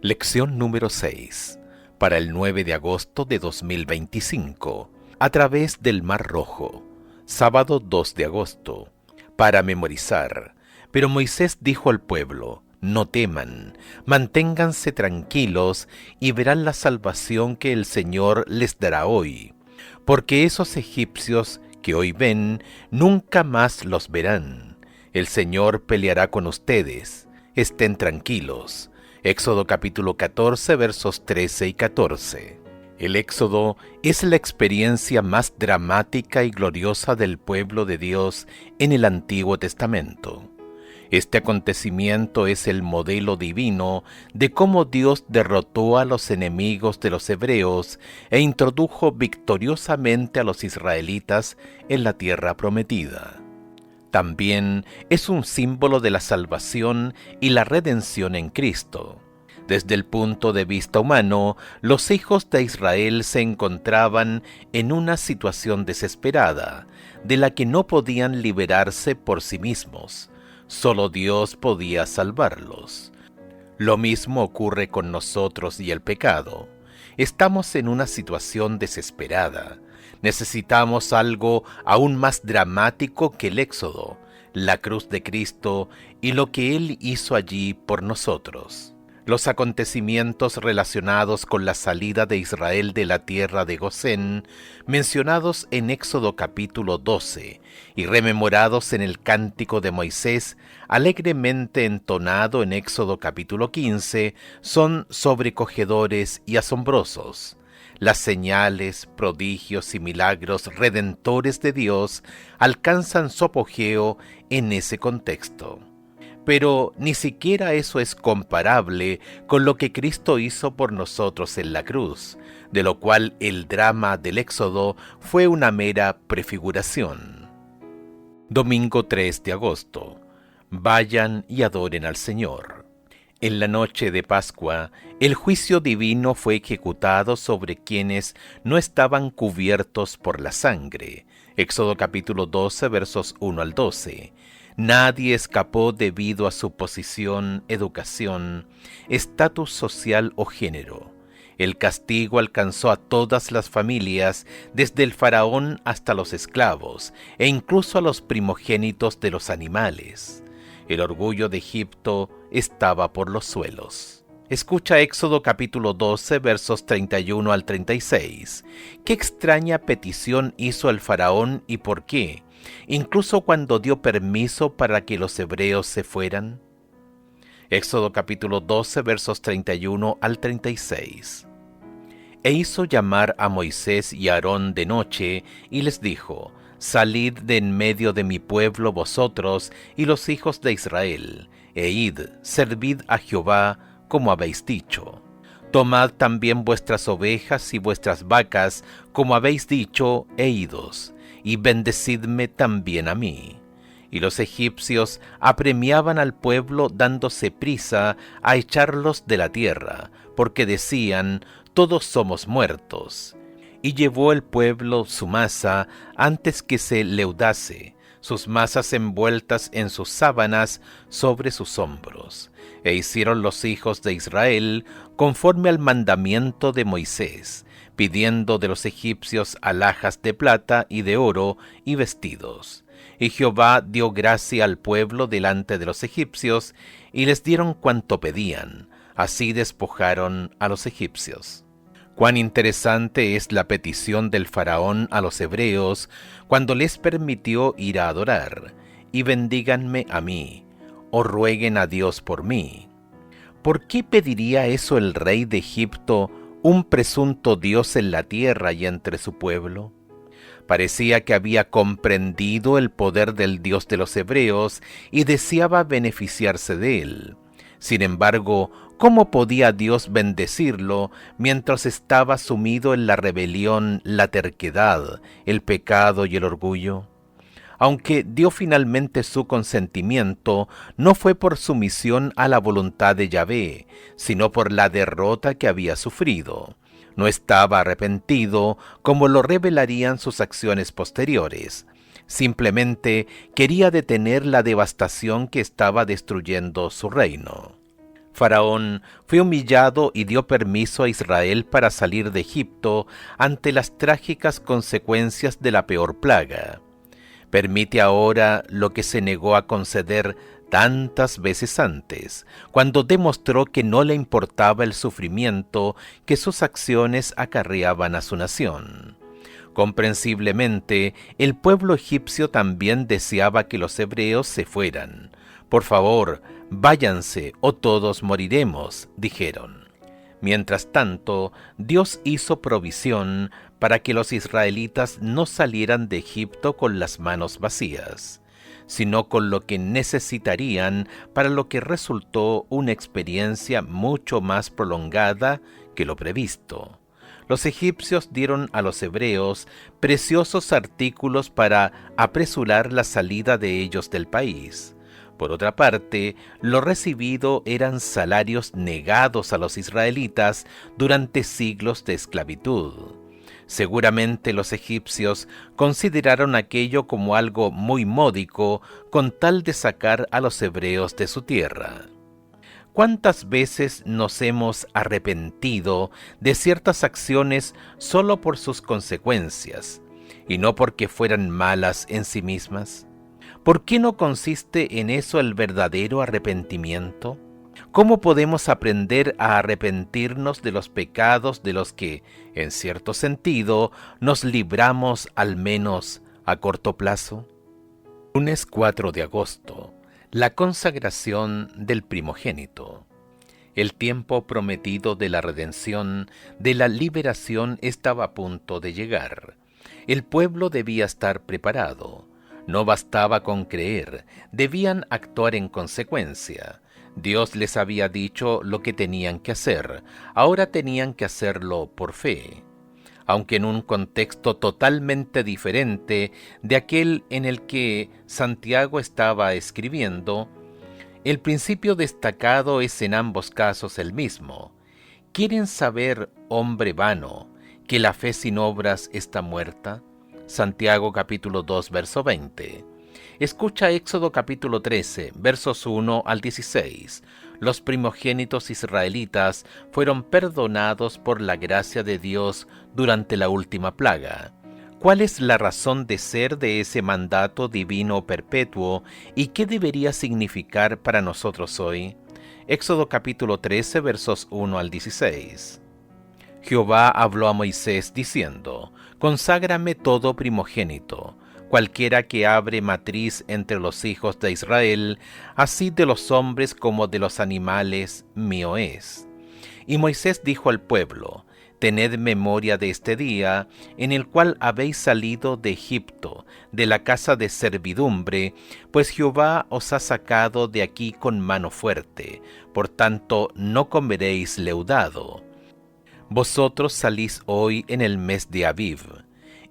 Lección número 6, para el 9 de agosto de 2025, a través del Mar Rojo, sábado 2 de agosto, para memorizar. Pero Moisés dijo al pueblo: no teman, manténganse tranquilos y verán la salvación que el Señor les dará hoy, porque esos egipcios que hoy ven, nunca más los verán. El Señor peleará con ustedes, estén tranquilos. Éxodo capítulo 14, versos 13 y 14. El Éxodo es la experiencia más dramática y gloriosa del pueblo de Dios en el Antiguo Testamento. Este acontecimiento es el modelo divino de cómo Dios derrotó a los enemigos de los hebreos e introdujo victoriosamente a los israelitas en la tierra prometida. También es un símbolo de la salvación y la redención en Cristo. Desde el punto de vista humano, los hijos de Israel se encontraban en una situación desesperada, de la que no podían liberarse por sí mismos. Solo Dios podía salvarlos. Lo mismo ocurre con nosotros y el pecado. Estamos en una situación desesperada. Necesitamos algo aún más dramático que el Éxodo, la cruz de Cristo y lo que Él hizo allí por nosotros. Los acontecimientos relacionados con la salida de Israel de la tierra de Gosén, mencionados en Éxodo capítulo 12 y rememorados en el Cántico de Moisés, alegremente entonado en Éxodo capítulo 15, son sobrecogedores y asombrosos. Las señales, prodigios y milagros redentores de Dios alcanzan su apogeo en ese contexto. Pero ni siquiera eso es comparable con lo que Cristo hizo por nosotros en la cruz, de lo cual el drama del Éxodo fue una mera prefiguración. Domingo 3 de agosto. Vayan y adoren al Señor. En la noche de Pascua, el juicio divino fue ejecutado sobre quienes no estaban cubiertos por la sangre. Éxodo capítulo 12, versos 1 al 12. Nadie escapó debido a su posición, educación, estatus social o género. El castigo alcanzó a todas las familias, desde el faraón hasta los esclavos, e incluso a los primogénitos de los animales. El orgullo de Egipto estaba por los suelos. Escucha Éxodo capítulo 12, versos 31 al 36. ¿Qué extraña petición hizo el faraón y por qué? Incluso cuando dio permiso para que los hebreos se fueran. Éxodo capítulo 12, versos 31 al 36. E hizo llamar a Moisés y a Aarón de noche, y les dijo: salid de en medio de mi pueblo vosotros y los hijos de Israel, e id, servid a Jehová, como habéis dicho. Tomad también vuestras ovejas y vuestras vacas, como habéis dicho, e idos, y bendecidme también a mí. Y los egipcios apremiaban al pueblo dándose prisa a echarlos de la tierra, porque decían: todos somos muertos. Y llevó el pueblo su masa antes que se leudase, sus masas envueltas en sus sábanas sobre sus hombros. E hicieron los hijos de Israel conforme al mandamiento de Moisés, pidiendo de los egipcios alhajas de plata y de oro y vestidos. Y Jehová dio gracia al pueblo delante de los egipcios, y les dieron cuanto pedían. Así despojaron a los egipcios. Cuán interesante es la petición del faraón a los hebreos cuando les permitió ir a adorar: y bendíganme a mí, o rueguen a Dios por mí. ¿Por qué pediría eso el rey de Egipto, un presunto Dios en la tierra y entre su pueblo? Parecía que había comprendido el poder del Dios de los hebreos y deseaba beneficiarse de él. Sin embargo, ¿cómo podía Dios bendecirlo mientras estaba sumido en la rebelión, la terquedad, el pecado y el orgullo? Aunque dio finalmente su consentimiento, no fue por sumisión a la voluntad de Yahvé, sino por la derrota que había sufrido. No estaba arrepentido, como lo revelarían sus acciones posteriores. Simplemente quería detener la devastación que estaba destruyendo su reino. Faraón fue humillado y dio permiso a Israel para salir de Egipto ante las trágicas consecuencias de la peor plaga. Permite ahora lo que se negó a conceder tantas veces antes, cuando demostró que no le importaba el sufrimiento que sus acciones acarreaban a su nación. Comprensiblemente, el pueblo egipcio también deseaba que los hebreos se fueran. «Por favor, váyanse o todos moriremos», dijeron. Mientras tanto, Dios hizo provisión para que los israelitas no salieran de Egipto con las manos vacías, sino con lo que necesitarían, para lo que resultó una experiencia mucho más prolongada que lo previsto. Los egipcios dieron a los hebreos preciosos artículos para apresurar la salida de ellos del país. Por otra parte, lo recibido eran salarios negados a los israelitas durante siglos de esclavitud. Seguramente los egipcios consideraron aquello como algo muy módico con tal de sacar a los hebreos de su tierra. ¿Cuántas veces nos hemos arrepentido de ciertas acciones solo por sus consecuencias, y no porque fueran malas en sí mismas? ¿Por qué no consiste en eso el verdadero arrepentimiento? ¿Cómo podemos aprender a arrepentirnos de los pecados de los que, en cierto sentido, nos libramos al menos a corto plazo? Lunes 4 de agosto. La consagración del primogénito. El tiempo prometido de la redención, de la liberación, estaba a punto de llegar. El pueblo debía estar preparado. No bastaba con creer, debían actuar en consecuencia. Dios les había dicho lo que tenían que hacer, ahora tenían que hacerlo por fe. Aunque en un contexto totalmente diferente de aquel en el que Santiago estaba escribiendo, el principio destacado es en ambos casos el mismo. ¿Quieren saber, hombre vano, que la fe sin obras está muerta? Santiago capítulo 2, verso 20. Escucha Éxodo capítulo 13, versos 1 al 16. Los primogénitos israelitas fueron perdonados por la gracia de Dios durante la última plaga. ¿Cuál es la razón de ser de ese mandato divino perpetuo y qué debería significar para nosotros hoy? Éxodo capítulo 13, versos 1 al 16. Jehová habló a Moisés diciendo: «Conságrame todo primogénito, cualquiera que abre matriz entre los hijos de Israel, así de los hombres como de los animales, mío es». Y Moisés dijo al pueblo: «Tened memoria de este día, en el cual habéis salido de Egipto, de la casa de servidumbre, pues Jehová os ha sacado de aquí con mano fuerte, por tanto no comeréis leudado. Vosotros salís hoy en el mes de Aviv,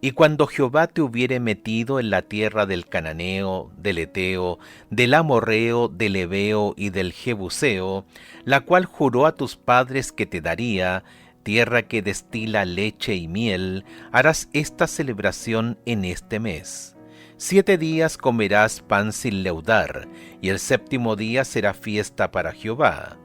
y cuando Jehová te hubiere metido en la tierra del Cananeo, del Eteo, del Amorreo, del Heveo y del Jebuseo, la cual juró a tus padres que te daría, tierra que destila leche y miel, harás esta celebración en este mes. 7 días comerás pan sin leudar, y el 7º día será fiesta para Jehová.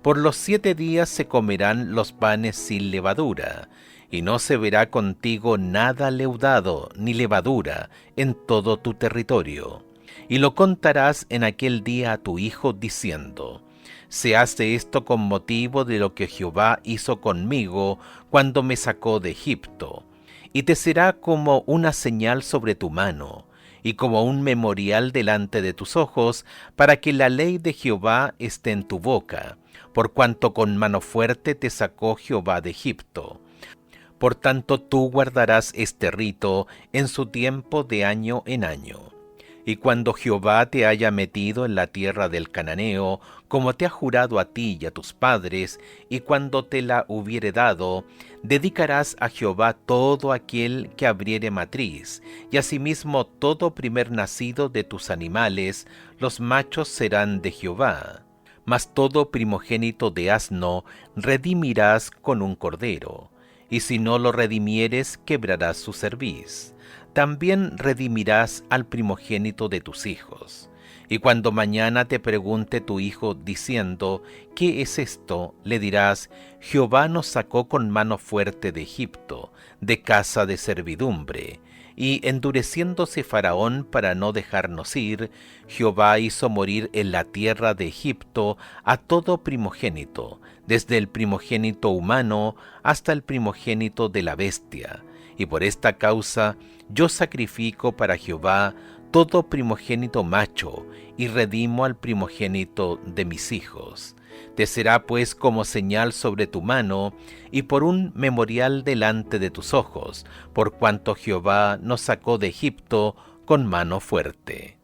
Por los 7 días se comerán los panes sin levadura, y no se verá contigo nada leudado ni levadura en todo tu territorio. Y lo contarás en aquel día a tu hijo, diciendo: se hace esto con motivo de lo que Jehová hizo conmigo cuando me sacó de Egipto. Y te será como una señal sobre tu mano, y como un memorial delante de tus ojos, para que la ley de Jehová esté en tu boca, por cuanto con mano fuerte te sacó Jehová de Egipto. Por tanto tú guardarás este rito en su tiempo de año en año. Y cuando Jehová te haya metido en la tierra del Cananeo, como te ha jurado a ti y a tus padres, y cuando te la hubiere dado, dedicarás a Jehová todo aquel que abriere matriz, y asimismo todo primer nacido de tus animales, los machos serán de Jehová. Mas todo primogénito de asno redimirás con un cordero, y si no lo redimieres, quebrarás su cerviz. También redimirás al primogénito de tus hijos. Y cuando mañana te pregunte tu hijo diciendo, ¿qué es esto?, le dirás, Jehová nos sacó con mano fuerte de Egipto, de casa de servidumbre. Y endureciéndose Faraón para no dejarnos ir, Jehová hizo morir en la tierra de Egipto a todo primogénito, desde el primogénito humano hasta el primogénito de la bestia. Y por esta causa yo sacrifico para Jehová todo primogénito macho, y redimo al primogénito de mis hijos. Te será pues como señal sobre tu mano, y por un memorial delante de tus ojos, por cuanto Jehová nos sacó de Egipto con mano fuerte.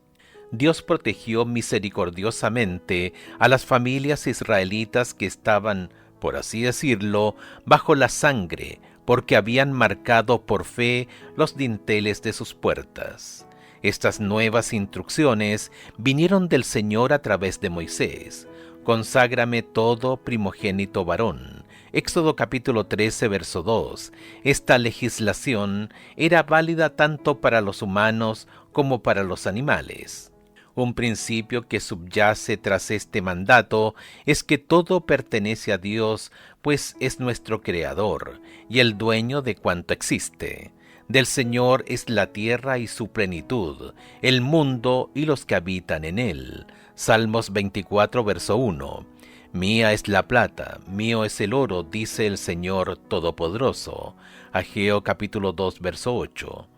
Dios protegió misericordiosamente a las familias israelitas que estaban, por así decirlo, bajo la sangre, porque habían marcado por fe los dinteles de sus puertas. Estas nuevas instrucciones vinieron del Señor a través de Moisés. Conságrame todo primogénito varón. Éxodo capítulo 13, verso 2. Esta legislación era válida tanto para los humanos como para los animales. Un principio que subyace tras este mandato es que todo pertenece a Dios, pues es nuestro Creador y el dueño de cuanto existe. Del Señor es la tierra y su plenitud, el mundo y los que habitan en él. Salmos 24, verso 1. Mía es la plata, mío es el oro, dice el Señor Todopoderoso. Ageo capítulo 2, verso 8.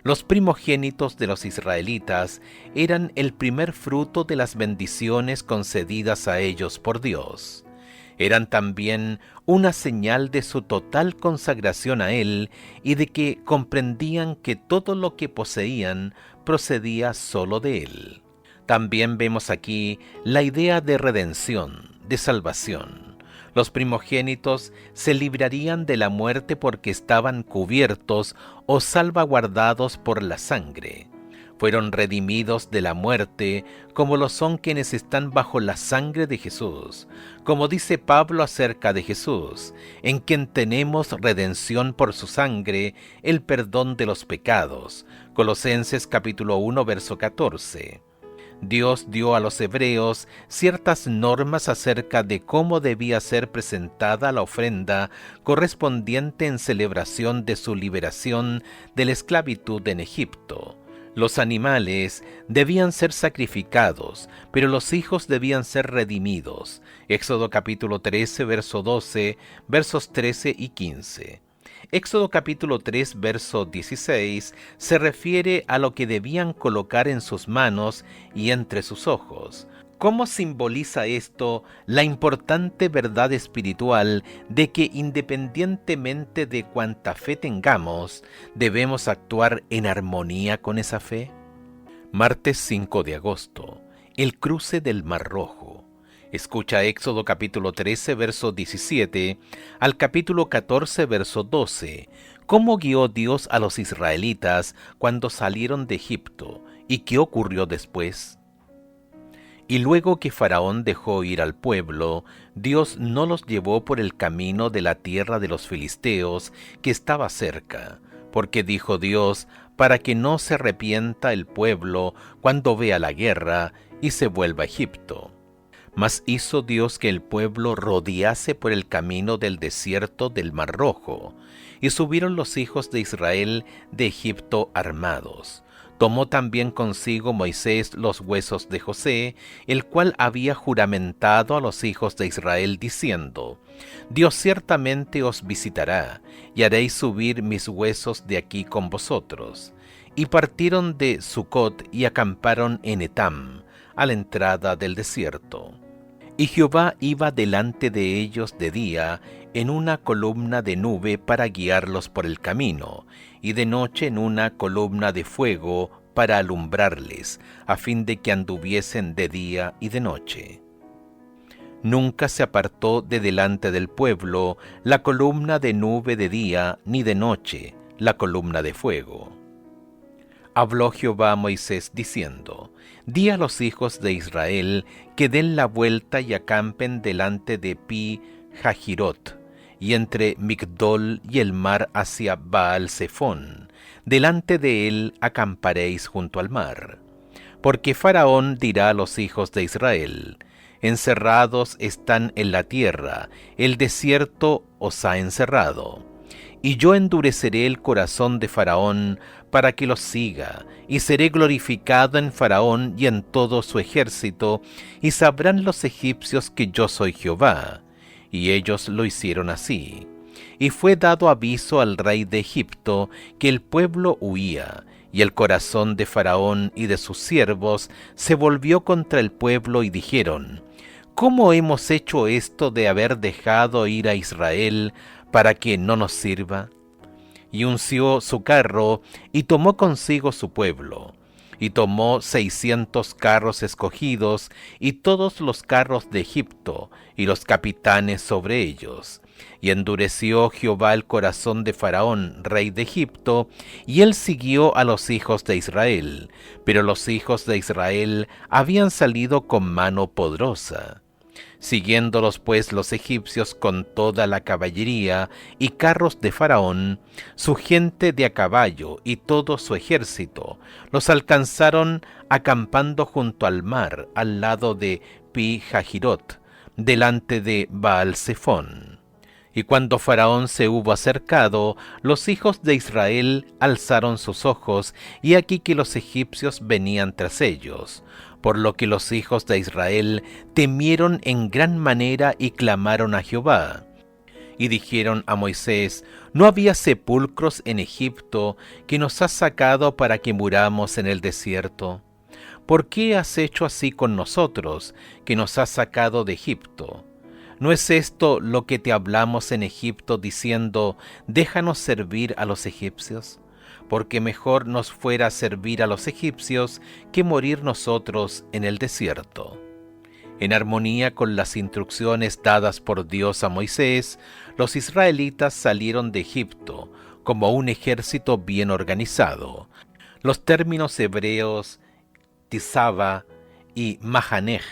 Los primogénitos de los israelitas eran el primer fruto de las bendiciones concedidas a ellos por Dios. Eran también una señal de su total consagración a Él y de que comprendían que todo lo que poseían procedía solo de Él. También vemos aquí la idea de redención, de salvación. Los primogénitos se librarían de la muerte porque estaban cubiertos o salvaguardados por la sangre. Fueron redimidos de la muerte, como lo son quienes están bajo la sangre de Jesús. Como dice Pablo acerca de Jesús, en quien tenemos redención por su sangre, el perdón de los pecados. Colosenses capítulo 1, verso 14. Dios dio a los hebreos ciertas normas acerca de cómo debía ser presentada la ofrenda correspondiente en celebración de su liberación de la esclavitud en Egipto. Los animales debían ser sacrificados, pero los hijos debían ser redimidos. Éxodo capítulo 13, verso 12, versos 13 y 15. Éxodo capítulo 3, verso 16, se refiere a lo que debían colocar en sus manos y entre sus ojos. ¿Cómo simboliza esto la importante verdad espiritual de que independientemente de cuánta fe tengamos, debemos actuar en armonía con esa fe? Martes 5 de agosto. El cruce del Mar Rojo. Escucha Éxodo capítulo 13, verso 17, al capítulo 14, verso 12, cómo guió Dios a los israelitas cuando salieron de Egipto y qué ocurrió después. Y luego que Faraón dejó ir al pueblo, Dios no los llevó por el camino de la tierra de los filisteos que estaba cerca, porque dijo Dios, para que no se arrepienta el pueblo cuando vea la guerra y se vuelva a Egipto. Mas hizo Dios que el pueblo rodease por el camino del desierto del Mar Rojo, y subieron los hijos de Israel de Egipto armados. Tomó también consigo Moisés los huesos de José, el cual había juramentado a los hijos de Israel, diciendo, Dios ciertamente os visitará, y haréis subir mis huesos de aquí con vosotros. Y partieron de Sucot y acamparon en Etam, a la entrada del desierto. Y Jehová iba delante de ellos de día en una columna de nube para guiarlos por el camino, y de noche en una columna de fuego para alumbrarles, a fin de que anduviesen de día y de noche. Nunca se apartó de delante del pueblo la columna de nube de día, ni de noche la columna de fuego. Habló Jehová a Moisés diciendo, Di a los hijos de Israel que den la vuelta y acampen delante de Pi Hahirot, y entre Migdol y el mar hacia Baal Zephón. Delante de él acamparéis junto al mar. Porque Faraón dirá a los hijos de Israel: encerrados están en la tierra, el desierto os ha encerrado. Y yo endureceré el corazón de Faraón para que los siga, y seré glorificado en Faraón y en todo su ejército, y sabrán los egipcios que yo soy Jehová. Y ellos lo hicieron así. Y fue dado aviso al rey de Egipto que el pueblo huía, y el corazón de Faraón y de sus siervos se volvió contra el pueblo, y dijeron: ¿cómo hemos hecho esto de haber dejado ir a Israel para que no nos sirva? Y unció su carro, y tomó consigo su pueblo. Y tomó 600 carros escogidos, y todos los carros de Egipto, y los capitanes sobre ellos. Y endureció Jehová el corazón de Faraón, rey de Egipto, y él siguió a los hijos de Israel. Pero los hijos de Israel habían salido con mano poderosa. Siguiéndolos pues los egipcios con toda la caballería y carros de Faraón, su gente de a caballo y todo su ejército, los alcanzaron acampando junto al mar, al lado de Pi-Hahirot, delante de Baal-Zephón. Y cuando Faraón se hubo acercado, los hijos de Israel alzaron sus ojos, y aquí que los egipcios venían tras ellos. Por lo que los hijos de Israel temieron en gran manera y clamaron a Jehová. Y dijeron a Moisés: ¿no había sepulcros en Egipto que nos has sacado para que muramos en el desierto? ¿Por qué has hecho así con nosotros, que nos has sacado de Egipto? ¿No es esto lo que te hablamos en Egipto, diciendo: déjanos servir a los egipcios? Porque mejor nos fuera servir a los egipcios que morir nosotros en el desierto. En armonía con las instrucciones dadas por Dios a Moisés, los israelitas salieron de Egipto como un ejército bien organizado. Los términos hebreos Tisaba y Mahanej,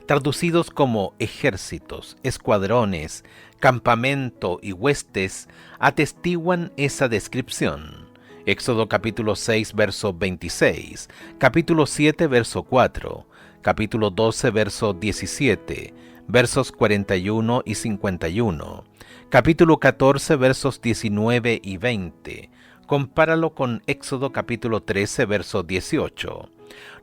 traducidos como ejércitos, escuadrones, campamento y huestes, atestiguan esa descripción. Éxodo capítulo 6, verso 26, capítulo 7, verso 4, capítulo 12, verso 17, versos 41 y 51, capítulo 14, versos 19 y 20. Compáralo con Éxodo capítulo 13, verso 18.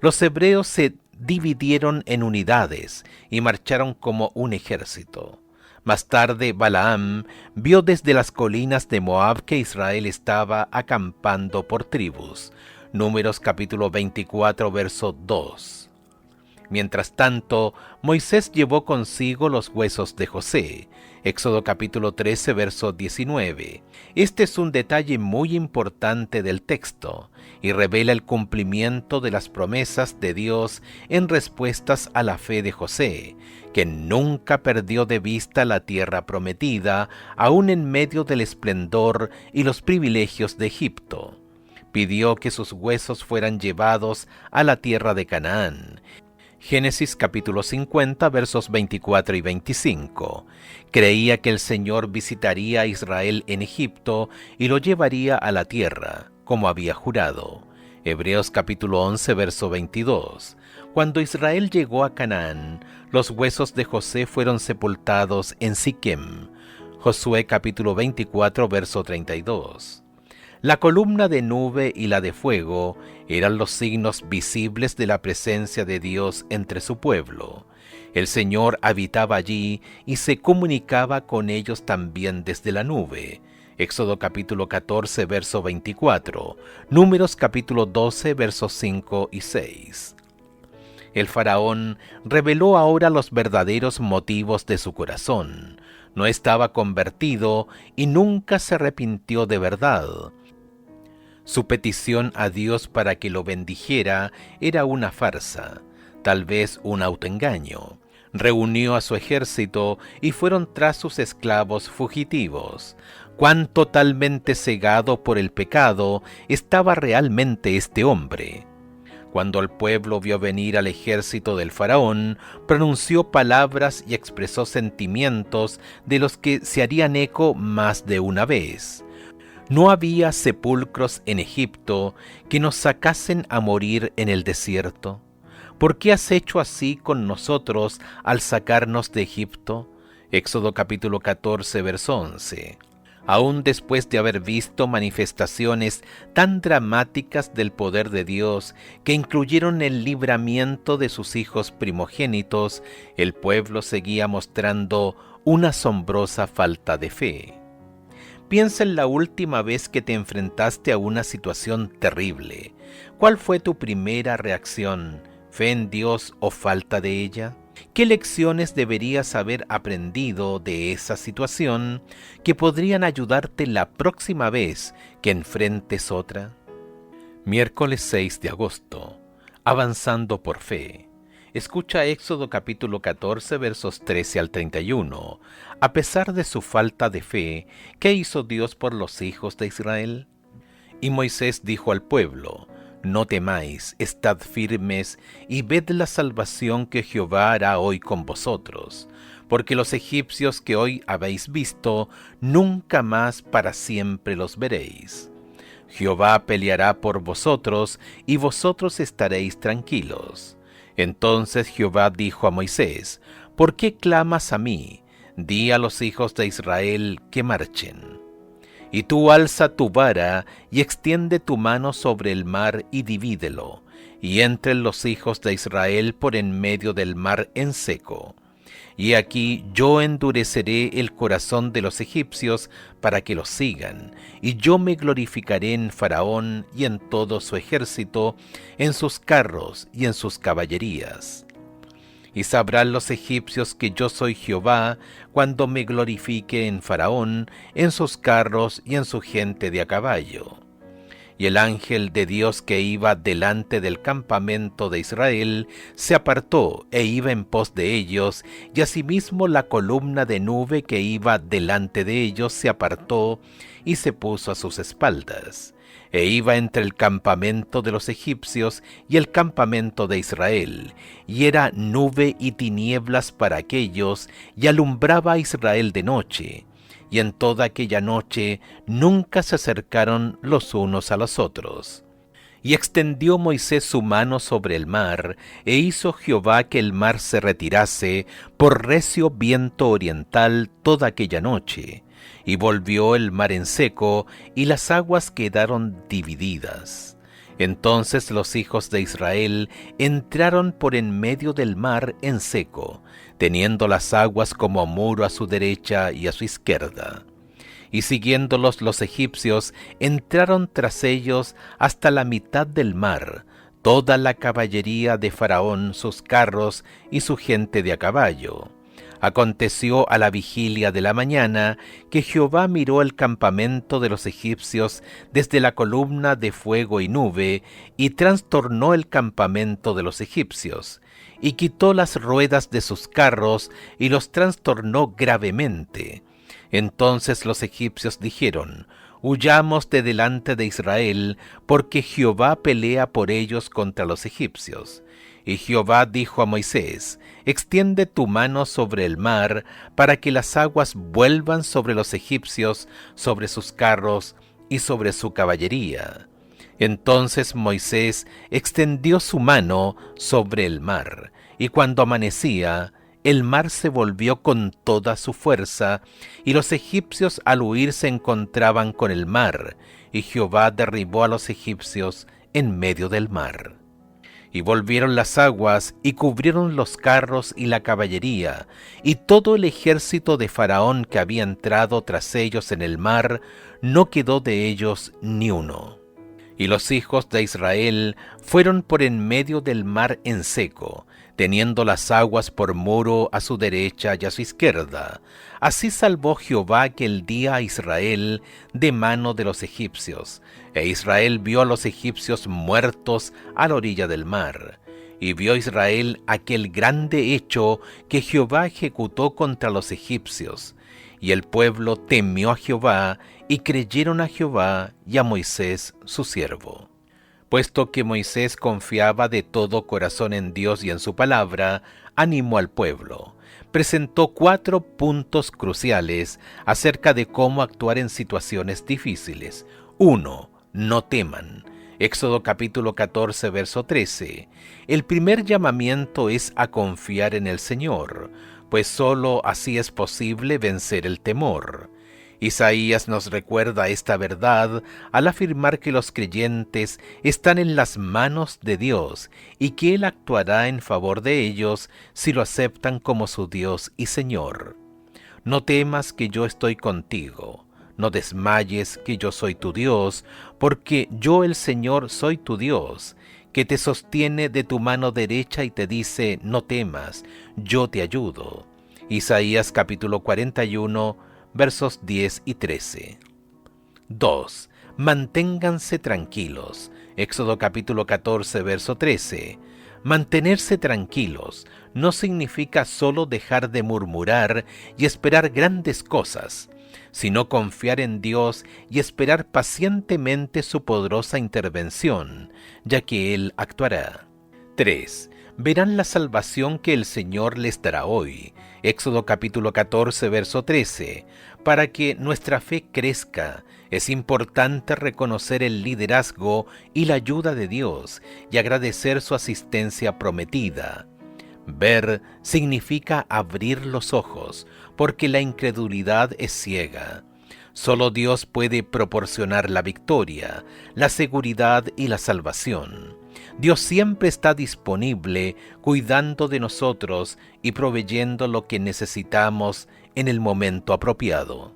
Los hebreos se dividieron en unidades y marcharon como un ejército. Más tarde Balaam vio desde las colinas de Moab que Israel estaba acampando por tribus. Números capítulo 24, verso 2. Mientras tanto, Moisés llevó consigo los huesos de José. Éxodo capítulo 13, verso 19. Este es un detalle muy importante del texto y revela el cumplimiento de las promesas de Dios en respuestas a la fe de José, que nunca perdió de vista la tierra prometida, aun en medio del esplendor y los privilegios de Egipto. Pidió que sus huesos fueran llevados a la tierra de Canaán. Génesis capítulo 50, versos 24 y 25. Creía que el Señor visitaría a Israel en Egipto y lo llevaría a la tierra, como había jurado. Hebreos capítulo 11, verso 22. Cuando Israel llegó a Canaán, los huesos de José fueron sepultados en Siquem. Josué capítulo 24, verso 32. La columna de nube y la de fuego eran los signos visibles de la presencia de Dios entre su pueblo. El Señor habitaba allí y se comunicaba con ellos también desde la nube. Éxodo capítulo 14, verso 24. Números capítulo 12, versos 5 y 6. El faraón reveló ahora los verdaderos motivos de su corazón. No estaba convertido y nunca se arrepintió de verdad. Su petición a Dios para que lo bendijera era una farsa, tal vez un autoengaño. Reunió a su ejército y fueron tras sus esclavos fugitivos. Cuán totalmente cegado por el pecado estaba realmente este hombre. Cuando el pueblo vio venir al ejército del faraón, pronunció palabras y expresó sentimientos de los que se harían eco más de una vez. ¿No había sepulcros en Egipto que nos sacasen a morir en el desierto? ¿Por qué has hecho así con nosotros al sacarnos de Egipto? Éxodo capítulo 14, verso 11. Aún después de haber visto manifestaciones tan dramáticas del poder de Dios que incluyeron el libramiento de sus hijos primogénitos, el pueblo seguía mostrando una asombrosa falta de fe. Piensa en la última vez que te enfrentaste a una situación terrible. ¿Cuál fue tu primera reacción? ¿Fe en Dios o falta de ella? ¿Qué lecciones deberías haber aprendido de esa situación que podrían ayudarte la próxima vez que enfrentes otra? Miércoles 6 de agosto. Avanzando por fe. Escucha Éxodo capítulo 14 versos 13 al 31. A pesar de su falta de fe, ¿qué hizo Dios por los hijos de Israel? Y Moisés dijo al pueblo: No temáis, estad firmes y ved la salvación que Jehová hará hoy con vosotros, porque los egipcios que hoy habéis visto, nunca más para siempre los veréis. Jehová peleará por vosotros, y vosotros estaréis tranquilos. Entonces Jehová dijo a Moisés: ¿Por qué clamas a mí? Di a los hijos de Israel que marchen. Y tú alza tu vara y extiende tu mano sobre el mar y divídelo, y entren los hijos de Israel por en medio del mar en seco. Y aquí yo endureceré el corazón de los egipcios para que los sigan, y yo me glorificaré en Faraón y en todo su ejército, en sus carros y en sus caballerías. Y sabrán los egipcios que yo soy Jehová, cuando me glorifique en Faraón, en sus carros y en su gente de a caballo. Y el ángel de Dios que iba delante del campamento de Israel se apartó e iba en pos de ellos, y asimismo la columna de nube que iba delante de ellos se apartó y se puso a sus espaldas. E iba entre el campamento de los egipcios y el campamento de Israel, y era nube y tinieblas para aquellos, y alumbraba a Israel de noche. Y en toda aquella noche nunca se acercaron los unos a los otros. Y extendió Moisés su mano sobre el mar, e hizo Jehová que el mar se retirase por recio viento oriental toda aquella noche. Y volvió el mar en seco, y las aguas quedaron divididas. Entonces los hijos de Israel entraron por en medio del mar en seco, teniendo las aguas como muro a su derecha y a su izquierda. Y siguiéndolos los egipcios, entraron tras ellos hasta la mitad del mar, toda la caballería de Faraón, sus carros y su gente de a caballo. Aconteció a la vigilia de la mañana que Jehová miró el campamento de los egipcios desde la columna de fuego y nube, y trastornó el campamento de los egipcios, y quitó las ruedas de sus carros, y los trastornó gravemente. Entonces los egipcios dijeron: Huyamos de delante de Israel, porque Jehová pelea por ellos contra los egipcios. Y Jehová dijo a Moisés: Extiende tu mano sobre el mar, para que las aguas vuelvan sobre los egipcios, sobre sus carros y sobre su caballería. Entonces Moisés extendió su mano sobre el mar, y cuando amanecía, el mar se volvió con toda su fuerza, y los egipcios al huir se encontraban con el mar, y Jehová derribó a los egipcios en medio del mar. Y volvieron las aguas, y cubrieron los carros y la caballería, y todo el ejército de Faraón que había entrado tras ellos en el mar, no quedó de ellos ni uno. Y los hijos de Israel fueron por en medio del mar en seco, teniendo las aguas por muro a su derecha y a su izquierda. Así salvó Jehová aquel día a Israel de mano de los egipcios. E Israel vio a los egipcios muertos a la orilla del mar. Y vio Israel aquel grande hecho que Jehová ejecutó contra los egipcios. Y el pueblo temió a Jehová, y creyeron a Jehová y a Moisés su siervo. Puesto que Moisés confiaba de todo corazón en Dios y en su palabra, animó al pueblo. Presentó 4 puntos cruciales acerca de cómo actuar en situaciones difíciles. 1. No teman. Éxodo capítulo 14, verso 13. El primer llamamiento es a confiar en el Señor, pues sólo así es posible vencer el temor. Isaías nos recuerda esta verdad al afirmar que los creyentes están en las manos de Dios y que Él actuará en favor de ellos si lo aceptan como su Dios y Señor. No temas, que yo estoy contigo. No desmayes, que yo soy tu Dios, porque yo el Señor soy tu Dios, que te sostiene de tu mano derecha y te dice, no temas, yo te ayudo. Isaías capítulo 41, versos 10 y 13. 2. Manténganse tranquilos. Éxodo capítulo 14, verso 13. Mantenerse tranquilos no significa solo dejar de murmurar y esperar grandes cosas, sino confiar en Dios y esperar pacientemente su poderosa intervención, ya que Él actuará. 3. Verán la salvación que el Señor les dará hoy. Éxodo capítulo 14, verso 13. Para que nuestra fe crezca, es importante reconocer el liderazgo y la ayuda de Dios y agradecer su asistencia prometida. Ver significa abrir los ojos, porque la incredulidad es ciega. Solo Dios puede proporcionar la victoria, la seguridad y la salvación. Dios siempre está disponible, cuidando de nosotros y proveyendo lo que necesitamos en el momento apropiado.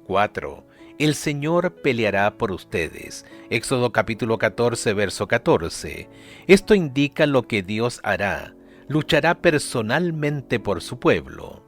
4. El Señor peleará por ustedes. Éxodo capítulo 14, verso 14. Esto indica lo que Dios hará. Luchará personalmente por su pueblo.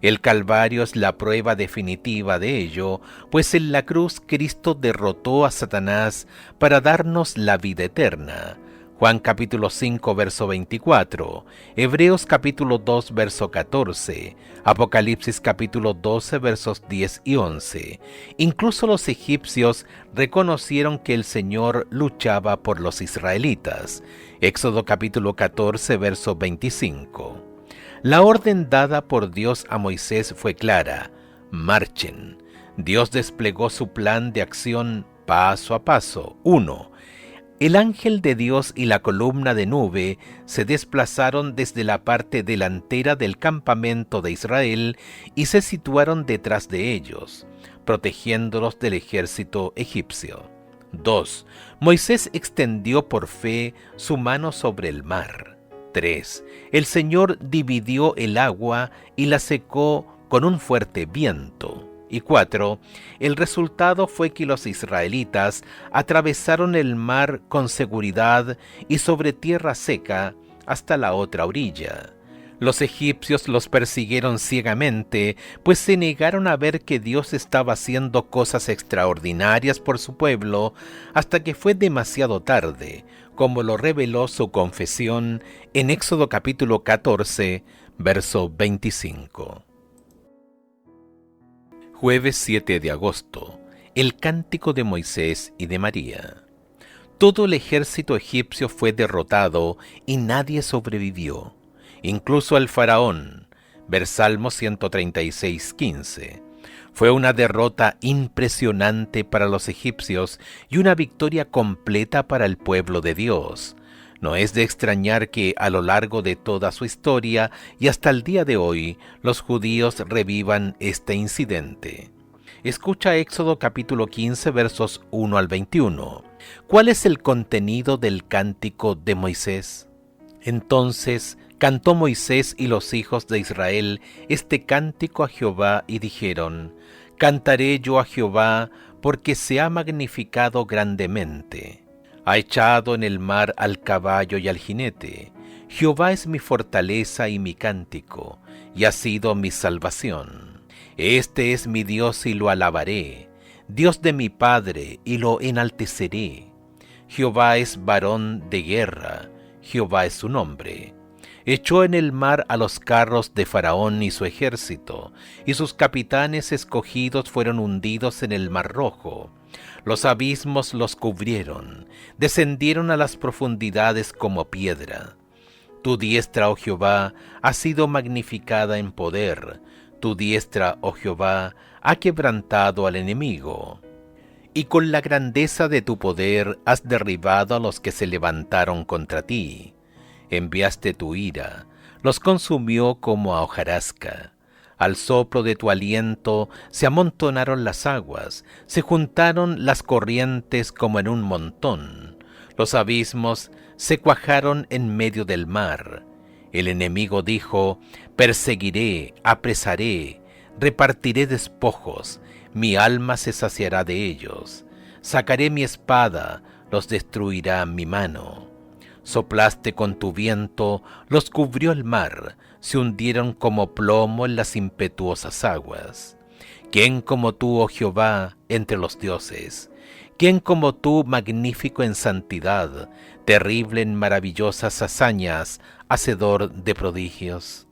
El Calvario es la prueba definitiva de ello, pues en la cruz Cristo derrotó a Satanás para darnos la vida eterna. Juan capítulo 5, verso 24, Hebreos capítulo 2, verso 14, Apocalipsis capítulo 12, versos 10 y 11. Incluso los egipcios reconocieron que el Señor luchaba por los israelitas. Éxodo capítulo 14, verso 25. La orden dada por Dios a Moisés fue clara: marchen. Dios desplegó su plan de acción paso a paso. 1. El ángel de Dios y la columna de nube se desplazaron desde la parte delantera del campamento de Israel y se situaron detrás de ellos, protegiéndolos del ejército egipcio. 2. Moisés extendió por fe su mano sobre el mar. 3. El Señor dividió el agua y la secó con un fuerte viento. Y 4. El resultado fue que los israelitas atravesaron el mar con seguridad y sobre tierra seca hasta la otra orilla. Los egipcios los persiguieron ciegamente, pues se negaron a ver que Dios estaba haciendo cosas extraordinarias por su pueblo, hasta que fue demasiado tarde, como lo reveló su confesión en Éxodo capítulo 14, verso 25. Jueves 7 de agosto. El cántico de Moisés y de María. Todo el ejército egipcio fue derrotado y nadie sobrevivió, incluso el faraón. Ver Salmo 136, 15. Fue una derrota impresionante para los egipcios y una victoria completa para el pueblo de Dios. No es de extrañar que a lo largo de toda su historia y hasta el día de hoy, los judíos revivan este incidente. Escucha Éxodo capítulo 15, versos 1 al 21. ¿Cuál es el contenido del cántico de Moisés? Entonces cantó Moisés y los hijos de Israel este cántico a Jehová y dijeron: Cantaré yo a Jehová, porque se ha magnificado grandemente. Ha echado en el mar al caballo y al jinete. Jehová es mi fortaleza y mi cántico, y ha sido mi salvación. Este es mi Dios y lo alabaré, Dios de mi Padre, y lo enalteceré. Jehová es varón de guerra, Jehová es su nombre. Echó en el mar a los carros de Faraón y su ejército, y sus capitanes escogidos fueron hundidos en el mar Rojo. Los abismos los cubrieron, descendieron a las profundidades como piedra. Tu diestra, oh Jehová, ha sido magnificada en poder. Tu diestra, oh Jehová, ha quebrantado al enemigo. y con la grandeza de tu poder has derribado a los que se levantaron contra ti. Enviaste tu ira, los consumió como a hojarasca. Al soplo de tu aliento se amontonaron las aguas, se juntaron las corrientes como en un montón. Los abismos se cuajaron en medio del mar. El enemigo dijo: perseguiré, apresaré, repartiré despojos, mi alma se saciará de ellos. Sacaré mi espada, los destruirá mi mano. Soplaste con tu viento, los cubrió el mar, se hundieron como plomo en las impetuosas aguas. ¿Quién como tú, oh Jehová, entre los dioses? ¿Quién como tú, magnífico en santidad, terrible en maravillosas hazañas, hacedor de prodigios?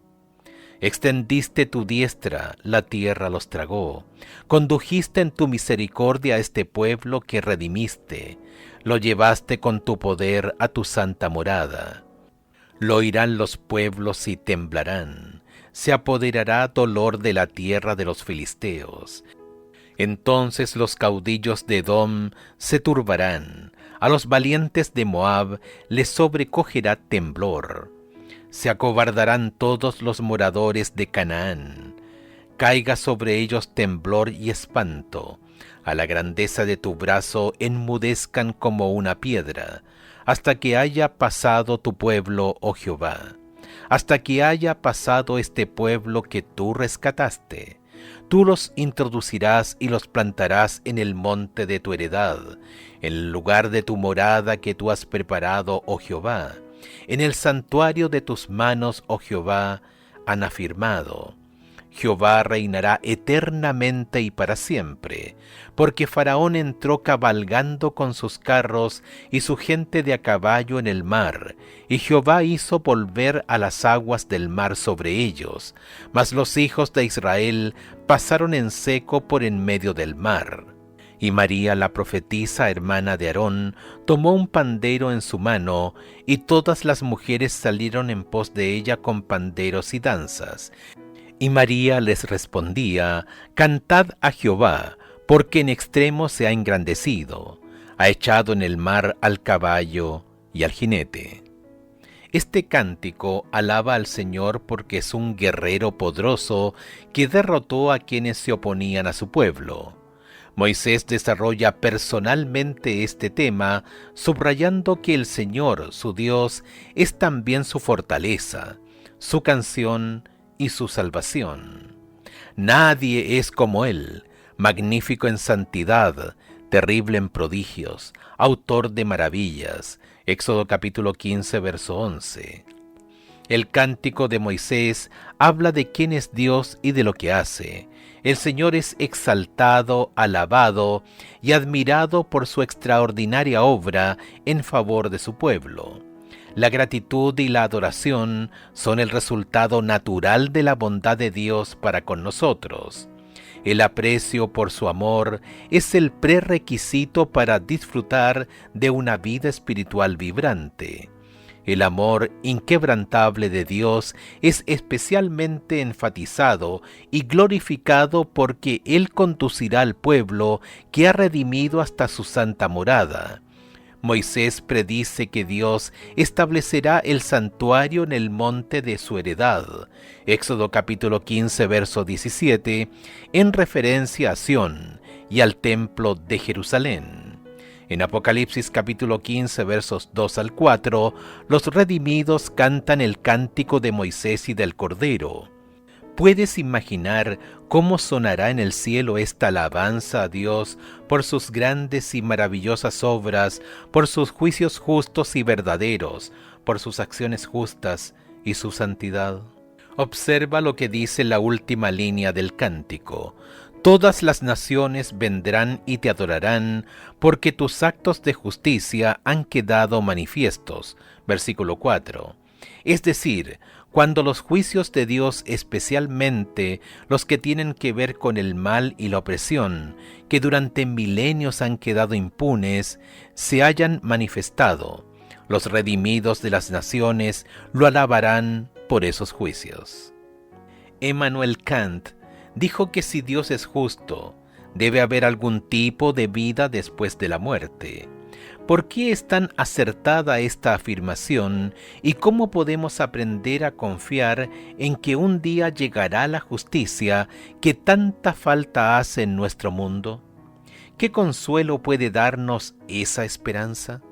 Extendiste tu diestra, la tierra los tragó. Condujiste en tu misericordia a este pueblo que redimiste. Lo llevaste con tu poder a tu santa morada. Lo oirán los pueblos y temblarán. Se apoderará dolor de la tierra de los filisteos. Entonces los caudillos de Edom se turbarán. A los valientes de Moab les sobrecogerá temblor. Se acobardarán todos los moradores de Canaán. Caiga sobre ellos temblor y espanto. A la grandeza de tu brazo enmudezcan como una piedra, hasta que haya pasado tu pueblo, oh Jehová, hasta que haya pasado este pueblo que tú rescataste. Tú los introducirás y los plantarás en el monte de tu heredad, en el lugar de tu morada que tú has preparado, oh Jehová. En el santuario de tus manos, oh Jehová, han afirmado. Jehová reinará eternamente y para siempre, porque Faraón entró cabalgando con sus carros y su gente de a caballo en el mar, y Jehová hizo volver a las aguas del mar sobre ellos, mas los hijos de Israel pasaron en seco por en medio del mar. Y María, la profetisa, hermana de Aarón, tomó un pandero en su mano, y todas las mujeres salieron en pos de ella con panderos y danzas. Y María les respondía: cantad a Jehová, porque en extremo se ha engrandecido, ha echado en el mar al caballo y al jinete. Este cántico alaba al Señor porque es un guerrero poderoso que derrotó a quienes se oponían a su pueblo. Moisés desarrolla personalmente este tema, subrayando que el Señor, su Dios, es también su fortaleza, su canción y su salvación. Nadie es como Él, magnífico en santidad, terrible en prodigios, autor de maravillas. Éxodo capítulo 15, verso 11. El cántico de Moisés habla de quién es Dios y de lo que hace. El Señor es exaltado, alabado y admirado por su extraordinaria obra en favor de su pueblo. La gratitud y la adoración son el resultado natural de la bondad de Dios para con nosotros. El aprecio por su amor es el prerequisito para disfrutar de una vida espiritual vibrante. El amor inquebrantable de Dios es especialmente enfatizado y glorificado porque Él conducirá al pueblo que ha redimido hasta su santa morada. Moisés predice que Dios establecerá el santuario en el monte de su heredad, Éxodo capítulo 15, verso 17, en referencia a Sión y al templo de Jerusalén. En Apocalipsis capítulo 15, versos 2 al 4, los redimidos cantan el cántico de Moisés y del Cordero. ¿Puedes imaginar cómo sonará en el cielo esta alabanza a Dios por sus grandes y maravillosas obras, por sus juicios justos y verdaderos, por sus acciones justas y su santidad? Observa lo que dice la última línea del cántico. Todas las naciones vendrán y te adorarán, porque tus actos de justicia han quedado manifiestos. Versículo 4. Es decir, cuando los juicios de Dios, especialmente los que tienen que ver con el mal y la opresión, que durante milenios han quedado impunes, se hayan manifestado, los redimidos de las naciones lo alabarán por esos juicios. Immanuel Kant dijo que si Dios es justo, Debe haber algún tipo de vida después de la muerte. ¿Por qué es tan acertada esta afirmación y cómo podemos aprender a confiar en que un día llegará la justicia que tanta falta hace en nuestro mundo? ¿Qué consuelo puede darnos esa esperanza?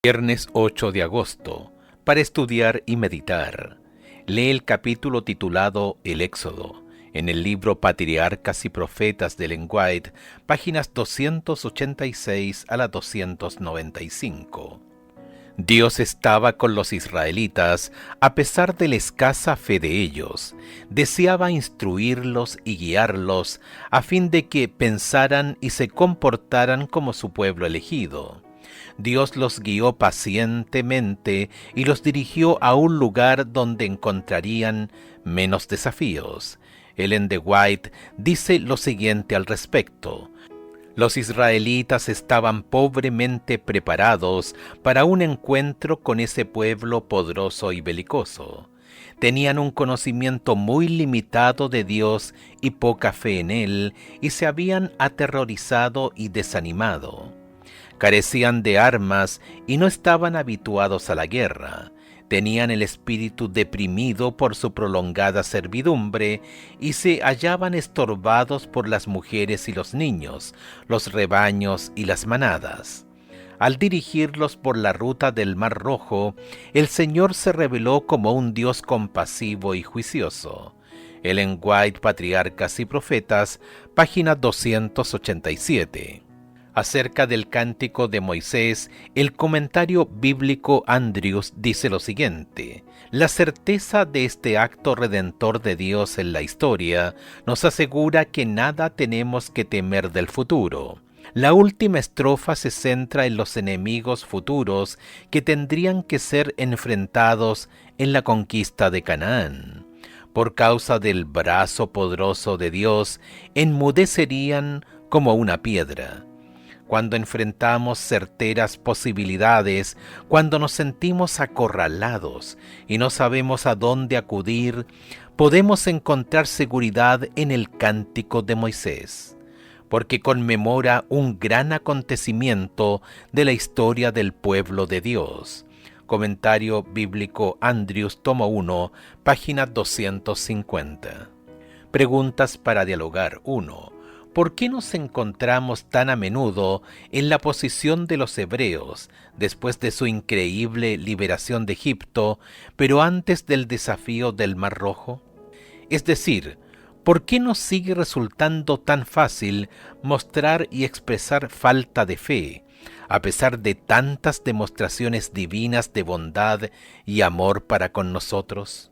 Viernes 8 de agosto, para estudiar y meditar. Lee el capítulo titulado El Éxodo, en el libro Patriarcas y Profetas de Ellen White, páginas 286 a la 295. Dios estaba con los israelitas a pesar de la escasa fe de ellos. Deseaba instruirlos y guiarlos a fin de que pensaran y se comportaran como su pueblo elegido. Dios los guió pacientemente y los dirigió a un lugar donde encontrarían menos desafíos. Ellen White dice lo siguiente al respecto: los israelitas estaban pobremente preparados para un encuentro con ese pueblo poderoso y belicoso. Tenían un conocimiento muy limitado de Dios y poca fe en Él, y se habían aterrorizado y desanimado. Carecían de armas y no estaban habituados a la guerra. Tenían el espíritu deprimido por su prolongada servidumbre y se hallaban estorbados por las mujeres y los niños, los rebaños y las manadas. Al dirigirlos por la ruta del Mar Rojo, el Señor se reveló como un Dios compasivo y juicioso. Ellen White, Patriarcas y Profetas, página 287. Acerca del cántico de Moisés, el comentario bíblico Andrews dice lo siguiente: la certeza de este acto redentor de Dios en la historia nos asegura que nada tenemos que temer del futuro. La última estrofa se centra en los enemigos futuros que tendrían que ser enfrentados en la conquista de Canaán. Por causa del brazo poderoso de Dios, enmudecerían como una piedra. Cuando enfrentamos certeras posibilidades, cuando nos sentimos acorralados y no sabemos a dónde acudir, podemos encontrar seguridad en el cántico de Moisés, porque conmemora un gran acontecimiento de la historia del pueblo de Dios. Comentario bíblico Andrews, tomo 1, página 250. Preguntas para dialogar. 1. ¿Por qué nos encontramos tan a menudo en la posición de los hebreos después de su increíble liberación de Egipto, pero antes del desafío del Mar Rojo? Es decir, ¿por qué nos sigue resultando tan fácil mostrar y expresar falta de fe, a pesar de tantas demostraciones divinas de bondad y amor para con nosotros?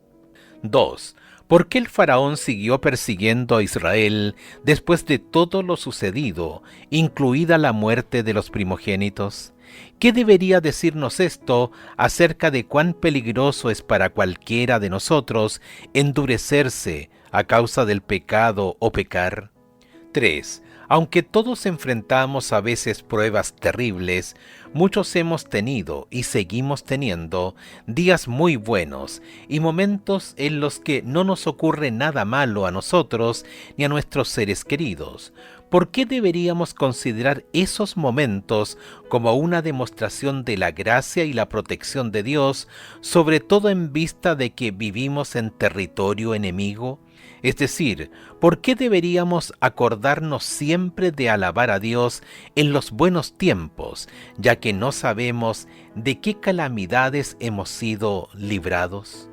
2. ¿Por qué el faraón siguió persiguiendo a Israel después de todo lo sucedido, incluida la muerte de los primogénitos? ¿Qué debería decirnos esto acerca de cuán peligroso es para cualquiera de nosotros endurecerse a causa del pecado o pecar? 3. Aunque todos enfrentamos a veces pruebas terribles, muchos hemos tenido y seguimos teniendo días muy buenos y momentos en los que no nos ocurre nada malo a nosotros ni a nuestros seres queridos. ¿Por qué deberíamos considerar esos momentos como una demostración de la gracia y la protección de Dios, sobre todo en vista de que vivimos en territorio enemigo? Es decir, ¿por qué deberíamos acordarnos siempre de alabar a Dios en los buenos tiempos, ya que no sabemos de qué calamidades hemos sido librados?